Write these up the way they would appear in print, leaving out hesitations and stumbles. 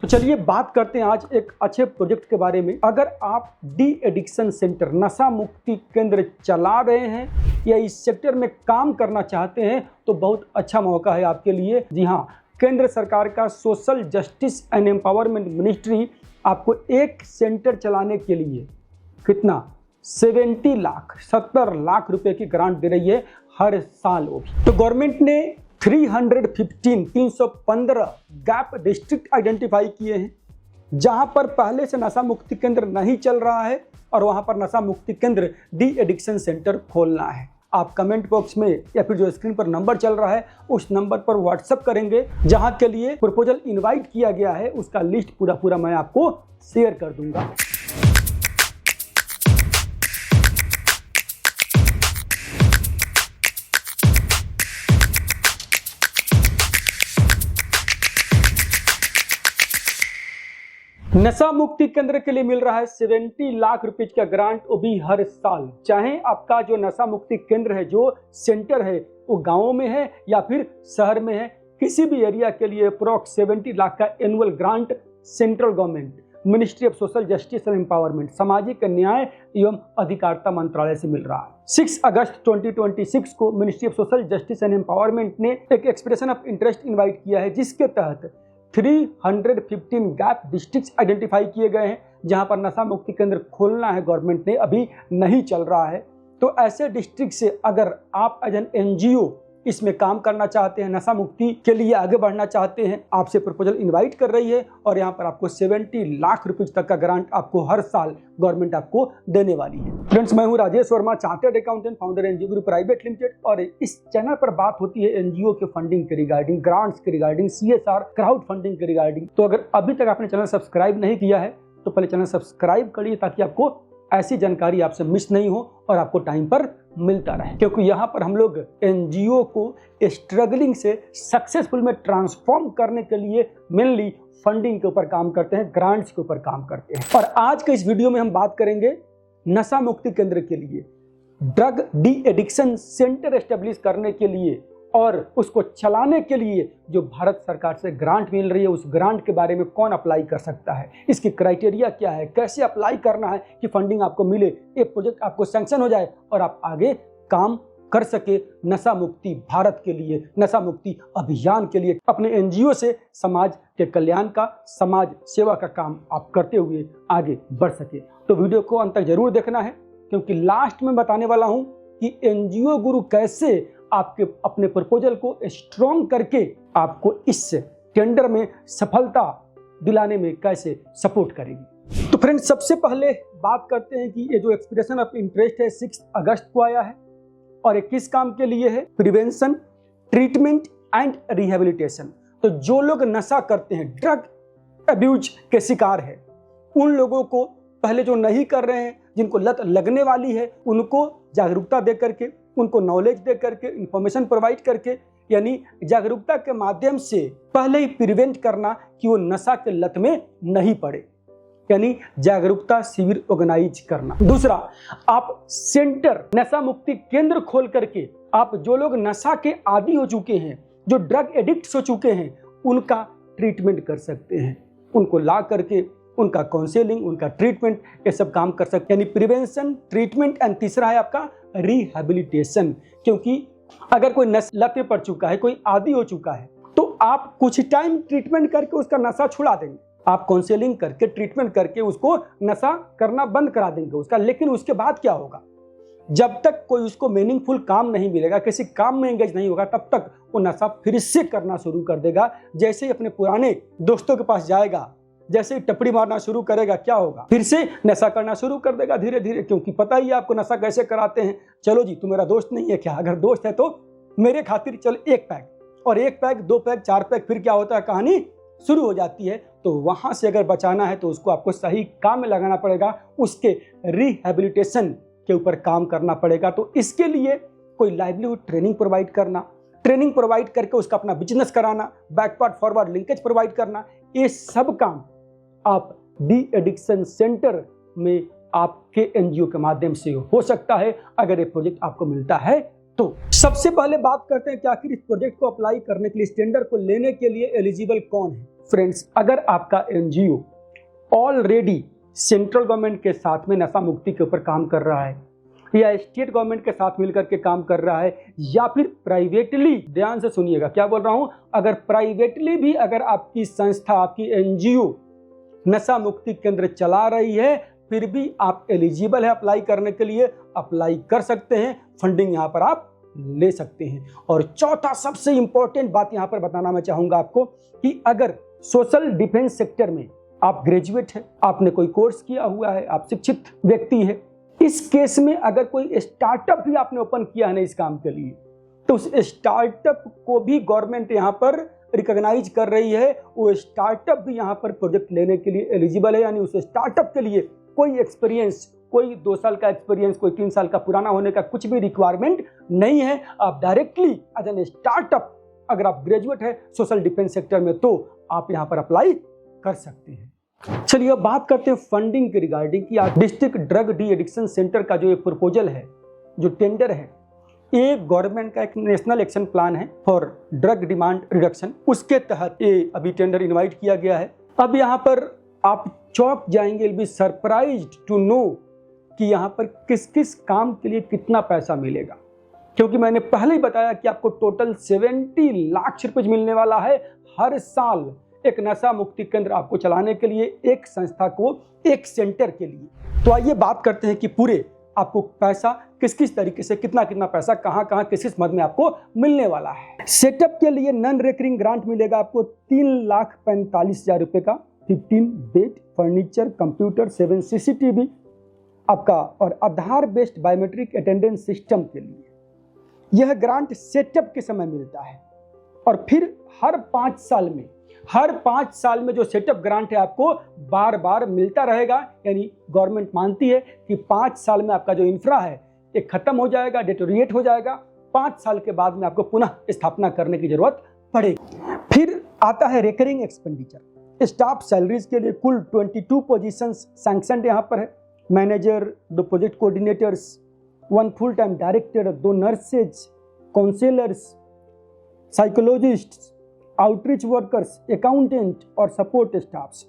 तो चलिए बात करते हैं आज एक अच्छे प्रोजेक्ट के बारे में। अगर आप डी एडिक्शन सेंटर नशा मुक्ति केंद्र चला रहे हैं या इस सेक्टर में काम करना चाहते हैं तो बहुत अच्छा मौका है आपके लिए। जी हाँ, केंद्र सरकार का social justice and empowerment ministry आपको एक सेंटर चलाने के लिए कितना 70 लाख रुपए की ग्रांट दे रही है हर साल। तो गवर्नमेंट ने 315 गैप डिस्ट्रिक्ट आइडेंटिफाई किए हैं जहां पर पहले से नशा मुक्ति केंद्र नहीं चल रहा है और वहां पर नशा मुक्ति केंद्र डी एडिक्शन सेंटर खोलना है। आप कमेंट बॉक्स में या फिर जो स्क्रीन पर नंबर चल रहा है उस नंबर पर व्हाट्सएप करेंगे जहां के लिए प्रपोजल इनवाइट किया गया है। उसका लिस्ट पूरा मैं आपको शेयर कर दूंगा। नशा मुक्ति केंद्र के लिए मिल रहा है 70 लाख रुपए का ग्रांट, वो भी हर साल। चाहे आपका जो नशा मुक्ति केंद्र है, जो सेंटर है, वो गांवों में है या फिर शहर में है, किसी भी एरिया के लिए अप्रॉक्स 70 लाख का annual grant central government ministry of social justice and empowerment सामाजिक न्याय एवं अधिकारिता मंत्रालय से मिल रहा है। 6 अगस्त 2026 को ministry of social justice and empowerment ने एक एक्सप्रेशन ऑफ इंटरेस्ट इन्वाइट किया है जिसके तहत 315 गैप डिस्ट्रिक्ट्स आइडेंटिफाई किए गए हैं जहां पर नशा मुक्ति केंद्र खोलना है। गवर्नमेंट ने अभी नहीं चल रहा है। तो ऐसे डिस्ट्रिक्ट से अगर आप एज एन एनजीओ इसमें काम करना चाहते हैं, नशा मुक्ति के लिए आगे बढ़ना चाहते हैं, आपसे प्रपोजल इनवाइट कर रही है और यहाँ पर आपको 70 लाख रुपए तक का ग्रांट आपको हर साल गवर्नमेंट आपको देने वाली है। फ्रेंड्स, मैं हूँ Rajesh Verma, chartered accountant, founder NGO गुरु प्राइवेट लिमिटेड, और इस चैनल पर बात होती है एनजीओ के फंडिंग के रिगार्डिंग, ग्रांट्स के रिगार्डिंग, CSR क्राउड फंडिंग के रिगार्डिंग। तो अगर अभी तक आपने चैनल सब्सक्राइब नहीं किया है तो पहले चैनल सब्सक्राइब करिए ताकि आपको ऐसी जानकारी आपसे मिस नहीं हो और आपको टाइम पर मिलता रहे, क्योंकि यहाँ पर हम लोग एनजीओ को स्ट्रगलिंग से सक्सेसफुल में ट्रांसफॉर्म करने के लिए मेनली फंडिंग के ऊपर काम करते हैं, ग्रांट्स के ऊपर काम करते हैं। और आज के इस वीडियो में हम बात करेंगे नशा मुक्ति केंद्र के लिए drug de addiction centre establish करने के लिए और उसको चलाने के लिए जो भारत सरकार से ग्रांट मिल रही है, उस ग्रांट के बारे में कौन अप्लाई कर सकता है, इसकी क्राइटेरिया क्या है, कैसे अप्लाई करना है कि फंडिंग आपको मिले, एक प्रोजेक्ट आपको सैंक्शन हो जाए और आप आगे काम कर सके नशा मुक्ति भारत के लिए, नशा मुक्ति अभियान के लिए, अपने एनजीओ से समाज के कल्याण का, समाज सेवा का काम आप करते हुए आगे बढ़ सके। तो वीडियो को अंत तक जरूर देखना है, क्योंकि लास्ट में बताने वाला हूं कि एनजीओ गुरु कैसे आपके अपने प्रपोजल को स्ट्रॉन्ग करके आपको इस टेंडर में सफलता दिलाने में कैसे सपोर्ट करेगी। तो फ्रेंड्स, सबसे पहले बात करते हैं कि ये जो एक्सप्रेशन ऑफ इंटरेस्ट है 6 अगस्त को आया है और ये किस काम के लिए है? Prevention, treatment and rehabilitation. तो जो लोग नशा करते हैं, ड्रग अब्यूज के शिकार है, उन लोगों को, पहले जो नहीं कर रहे हैं, जिनको लत लगने वाली है, उनको जागरूकता दे करके, उनको नॉलेज दे करके, इंफॉर्मेशन प्रोवाइड करके, यानी जागरूकता के माध्यम से पहले ही प्रिवेंट करना कि वो नशा के लत में नहीं पड़े, यानी जागरूकता शिविर ऑर्गेनाइज करना। दूसरा, आप सेंटर नशा मुक्ति केंद्र खोल करके आप जो लोग नशा के आदी हो चुके हैं, जो ड्रग एडिक्ट्स हो चुके हैं, उनका ट्रीटमेंट कर सकते हैं, उनको ला करके उनका काउंसलिंग, उनका ट्रीटमेंट, ये सब काम कर सकते हैं, यानी प्रिवेंशन, ट्रीटमेंट एंड तीसरा है आपका रिहेबिलिटेशन। क्योंकि अगर कोई लत पड़ चुका है, कोई आदी हो चुका है, तो आप कुछ टाइम ट्रीटमेंट करके उसका नशा छुड़ा देंगे, आप काउंसलिंग करके, ट्रीटमेंट करके उसको नशा करना बंद करा देंगे उसका। लेकिन उसके बाद क्या होगा? जब तक कोई उसको मीनिंगफुल काम नहीं मिलेगा, किसी काम में एंगेज नहीं होगा, तब तक वो नशा फिर से करना शुरू कर देगा। जैसे ही अपने पुराने दोस्तों के पास जाएगा, जैसे ही टपड़ी मारना शुरू करेगा, क्या होगा? फिर से नशा करना शुरू कर देगा धीरे धीरे, क्योंकि पता ही है आपको नशा कैसे कराते हैं। चलो जी, तू मेरा दोस्त नहीं है क्या? अगर दोस्त है तो मेरे खातिर चल 1 पैक, और 1 पैक, 2 पैक, 4 पैक, फिर क्या होता है? कहानी शुरू हो जाती है। तो वहां से अगर बचाना है तो उसको आपको सही काम में लगाना पड़ेगा, उसके रिहेबिलिटेशन के ऊपर काम करना पड़ेगा। तो इसके लिए कोई लाइवलीहुड ट्रेनिंग प्रोवाइड करना, ट्रेनिंग प्रोवाइड करके उसका अपना बिजनेस कराना, बैकवर्ड फॉरवर्ड लिंकेज प्रोवाइड करना, ये सब काम आप डी एडिक्शन सेंटर में आपके एनजीओ के माध्यम से हो सकता है अगर ये प्रोजेक्ट आपको मिलता है तो। सबसे पहले बात करते हैं कि आखिर इस प्रोजेक्ट को अप्लाई करने के लिए, इस टेंडर को लेने के लिए एलिजिबल कौन है। फ्रेंड्स, अगर आपका एनजीओ ऑलरेडी सेंट्रल गवर्नमेंट के साथ में नशा मुक्ति के ऊपर काम कर रहा है या स्टेट गवर्नमेंट के साथ मिलकर के काम कर रहा है या फिर प्राइवेटली, ध्यान से सुनिएगा क्या बोल रहा हूं, अगर प्राइवेटली भी अगर आपकी संस्था, आपकी एनजीओ नशा मुक्ति केंद्र चला रही है, फिर भी आप एलिजिबल है अप्लाई करने के लिए, अप्लाई कर सकते हैं, फंडिंग यहां पर आप ले सकते हैं। और चौथा सबसे इंपॉर्टेंट बात यहां पर बताना मैं चाहूंगा आपको कि अगर सोशल डिफेंस सेक्टर में आप ग्रेजुएट है, आपने कोई कोर्स किया हुआ है, आप शिक्षित व्यक्ति है, इस केस में अगर कोई स्टार्टअप भी आपने ओपन किया है ना इस काम के लिए, तो उस स्टार्टअप को भी गवर्नमेंट यहां पर रिकॉग्नाइज कर रही है, वो स्टार्टअप भी यहां पर प्रोजेक्ट लेने के लिए एलिजिबल है। यानी उस स्टार्टअप के लिए कोई एक्सपीरियंस, कोई 2 साल का एक्सपीरियंस, कोई 3 साल का पुराना होने का कुछ भी रिक्वायरमेंट नहीं है। आप डायरेक्टली एज एन स्टार्टअप, अगर आप ग्रेजुएट है सोशल डिफेंस सेक्टर में, तो आप यहां पर अप्लाई कर सकते हैं। चलिए अब बात करते हैं फंडिंग के रिगार्डिंग कि आप district drug de addiction centre का जो एक प्रपोजल है, जो टेंडर है, ये गवर्नमेंट का एक नेशनल एक्शन प्लान है फॉर ड्रग डिमांड रिडक्शन, उसके तहत ये अभी टेंडर इनवाइट किया गया है। अब यहाँ पर आप चौंक जाएंगे, will be surprised to know कि यहाँ पर किस किस काम के लिए कितना पैसा मिलेगा, क्योंकि मैंने पहले ही बताया कि आपको टोटल 70 लाख रुपए मिलने वाला है हर साल एक नशा मुक्ति केंद्र आपको चलाने के लिए, एक संस्था को, एक सेंटर के लिए। तो आइए बात करते हैं कि पूरे आपको पैसा किस किस तरीके से, कितना कितना पैसा कहां कहां किस किस मद में आपको मिलने वाला है। सेटअप के लिए नॉन रेकरिंग ग्रांट मिलेगा आपको 3,45,000 रुपए का, 15 बेड, फर्नीचर, कंप्यूटर, 7 CCTV आपका, और आधार बेस्ड बायोमेट्रिक अटेंडेंस सिस्टम के लिए यह ग्रांट सेटअप के समय मिलता है। और फिर हर 5 साल में जो सेटअप ग्रांट है आपको बार बार मिलता रहेगा। यानी गवर्नमेंट मानती है कि 5 साल में आपका जो इंफ्रा है ये खत्म हो जाएगा, डिटोरिएट हो जाएगा, 5 साल के बाद में आपको पुनः स्थापना करने की जरूरत पड़ेगी। फिर आता है रेकरिंग एक्सपेंडिचर। स्टाफ सैलरीज के लिए कुल 22 पोजीशंस सैंक्शनड यहाँ पर है। Manager, 2 project coordinators, 1 full time director, 2 nurses, counsellors, psychologist, outreach workers, accountant और सपोर्ट स्टाफ्स,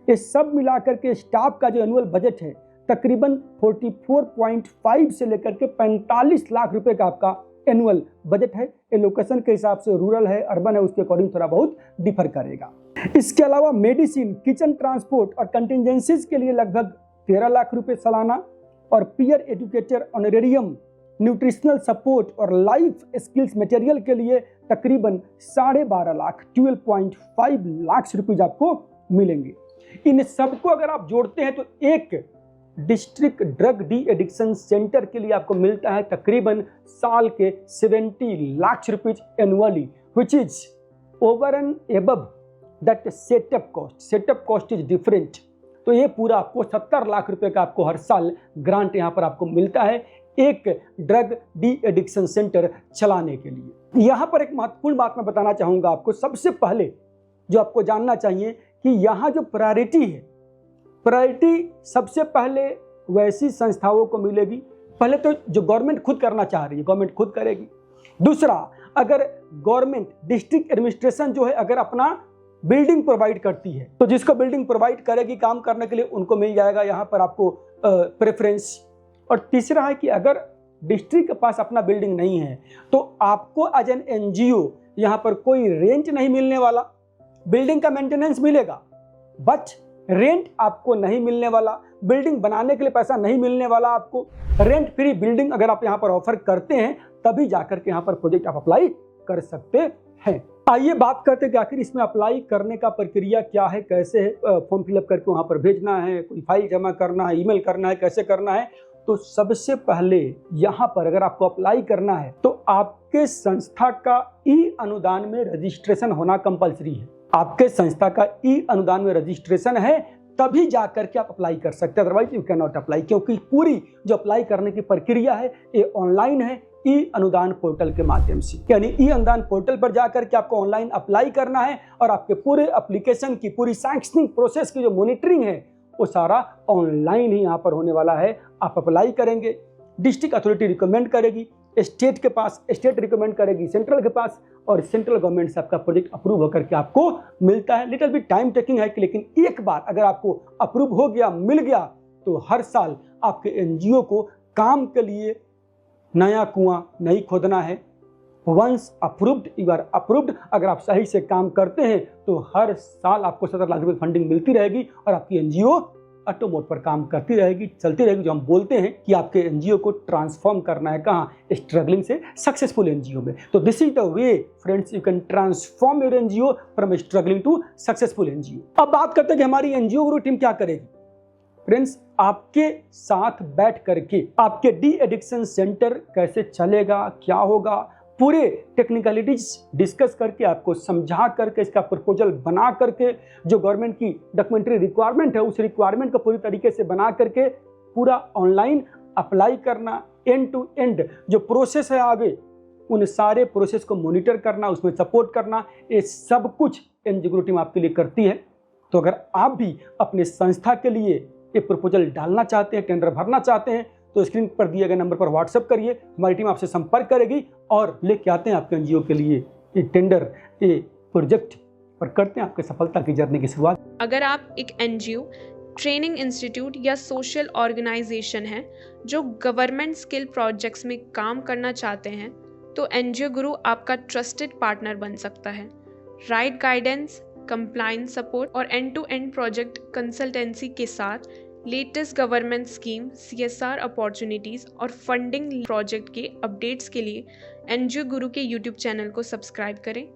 ये सब मिलाकर के स्टाफ का जो एनुअल बजट है तकरीबन 44.5 से लेकर के 45 लाख रुपए का आपका एनुअल बजट है। ये लोकेशन के हिसाब से रूरल है, अर्बन है, उसके अकॉर्डिंग थोड़ा बहुत डिफर करेगा। इसके अलावा मेडिसिन, किचन, ट्रांसपोर्ट और कंटिजेंसीज के लिए लगभग 13 लाख रुपए सालाना, और peer educator honorarium, nutritional support और लाइफ स्किल्स मटेरियल के लिए तकरीबन 12.5 लाख, 12.5 लाख रुपीज आपको मिलेंगे। इन सबको अगर आप जोड़ते हैं तो एक district drug de addiction centre के लिए आपको मिलता है तकरीबन साल के 70 lakh rupees annually, which is over and above that setup cost. Setup cost is different. तो ये पूरा आपको 70 लाख रुपए का आपको हर साल ग्रांट यहाँ पर आपको मिलता है एक ड्रग डी एडिक्शन सेंटर चलाने के लिए। यहाँ पर एक महत्वपूर्ण बात मैं बताना चाहूँगा आपको। सबसे पहले जो आपको जानना चाहिए कि यहाँ जो प्रायोरिटी है, प्रायोरिटी सबसे पहले वैसी संस्थाओं को मिलेगी। पहले तो जो गवर्नमेंट खुद करना चाह रही है, गवर्नमेंट खुद करेगी। दूसरा, अगर गवर्नमेंट, डिस्ट्रिक्ट एडमिनिस्ट्रेशन जो है अगर अपना बिल्डिंग प्रोवाइड करती है, तो जिसको बिल्डिंग प्रोवाइड करेगी काम करने के लिए, उनको मिल जाएगा यहाँ पर आपको प्रेफरेंस। और तीसरा है कि अगर डिस्ट्रिक्ट के पास अपना बिल्डिंग नहीं है तो आपको एज एन एनजीओ यहाँ पर कोई रेंट नहीं मिलने वाला। बिल्डिंग का मेंटेनेंस मिलेगा बट रेंट आपको नहीं मिलने वाला। बिल्डिंग बनाने के लिए पैसा नहीं मिलने वाला आपको। रेंट फ्री बिल्डिंग अगर आप यहाँ पर ऑफर करते हैं तभी जाकर के यहाँ पर प्रोजेक्ट आप अप्लाई कर सकते हैं। आइए बात करते हैं कि आखिर इसमें अप्लाई करने का प्रक्रिया क्या है, कैसे है, फॉर्म फिलअप करके वहाँ पर भेजना है, कोई फाइल जमा करना है, ईमेल करना है, कैसे करना है। तो सबसे पहले यहाँ पर अगर आपको अप्लाई करना है तो आपके संस्था का ई अनुदान में रजिस्ट्रेशन होना कंपलसरी है। आपके संस्था का ई अनुदान में रजिस्ट्रेशन है तभी जाकर के आप अप्लाई कर सकते हैं, otherwise you can not apply. क्योंकि पूरी जो अप्लाई करने की प्रक्रिया है ये ऑनलाइन है, ई अनुदान पोर्टल के माध्यम से। यानी ई अनुदान पोर्टल पर जाकर के आपको ऑनलाइन अप्लाई करना है और आपके पूरे एप्लीकेशन की, पूरी सैंक्शनिंग प्रोसेस की जो मॉनिटरिंग है वो सारा ऑनलाइन ही यहाँ पर होने वाला है। आप अप्लाई करेंगे, डिस्ट्रिक्ट अथॉरिटी रिकमेंड करेगी, स्टेट के पास, स्टेट रिकमेंड करेगी सेंट्रल के पास, और सेंट्रल गवर्नमेंट से आपका प्रोजेक्ट अप्रूव होकर के आपको मिलता है। लिटिल बिट टाइम टेकिंग है, लेकिन एक बार अगर आपको अप्रूव हो गया, मिल गया, तो हर साल आपके एनजीओ को काम के लिए नया कुआं नहीं खोदना है। Once approved, you are approved. अगर आप सही से काम करते हैं तो हर साल आपको 70 लाख रुपए फंडिंग मिलती रहेगी और आपकी एनजीओ ऑटो मोड पर काम करती रहेगी, चलती रहेगी। जो हम बोलते हैं कि आपके एनजीओ को ट्रांसफॉर्म करना है, कहाँ? स्ट्रगलिंग से सक्सेसफुल एनजीओ में। तो this is the way friends, you can transform your NGO from struggling to successful NGO. अब बात करते हैं कि हमारी एनजीओ गुरु टीम क्या करेगी। फ्रेंड्स, आपके साथ बैठ करके आपके डी एडिक्शन सेंटर कैसे चलेगा, क्या होगा, पूरे टेक्निकलिटीज डिस्कस करके, आपको समझा करके, इसका प्रपोजल बना करके, जो गवर्नमेंट की डॉक्यूमेंट्री रिक्वायरमेंट है उस रिक्वायरमेंट को पूरी तरीके से बना करके पूरा ऑनलाइन अप्लाई करना, एंड टू एंड जो प्रोसेस है आगे, उन सारे प्रोसेस को मॉनिटर करना, उसमें सपोर्ट करना, ये सब कुछ एनजीओ गुरु टीम आपके लिए करती है। तो अगर आप भी अपने संस्था के लिए ये प्रपोजल डालना चाहते हैं, टेंडर भरना चाहते हैं, तो स्क्रीन पर दिए गए नंबर पर व्हाट्सएप करिए, हमारी टीम आपसे संपर्क करेगी और लेके आते हैं आपके एनजीओ के लिए ये टेंडर, ये प्रोजेक्ट, और करते हैं आपके सफलता की जर्नी की शुरुआत। अगर आप एक एनजीओ, ट्रेनिंग इंस्टीट्यूट या सोशल ऑर्गेनाइजेशन है जो गवर्नमेंट स्किल प्रोजेक्ट्स में काम करना चाहते हैं, तो एनजीओ गुरु आपका ट्रस्टेड पार्टनर बन सकता है। राइट गाइडेंस, कंप्लायंस सपोर्ट और end to end project consultancy के साथ latest government scheme, CSR opportunities और फंडिंग प्रोजेक्ट के अपडेट्स के लिए एनजीओ गुरु के यूट्यूब चैनल को सब्सक्राइब करें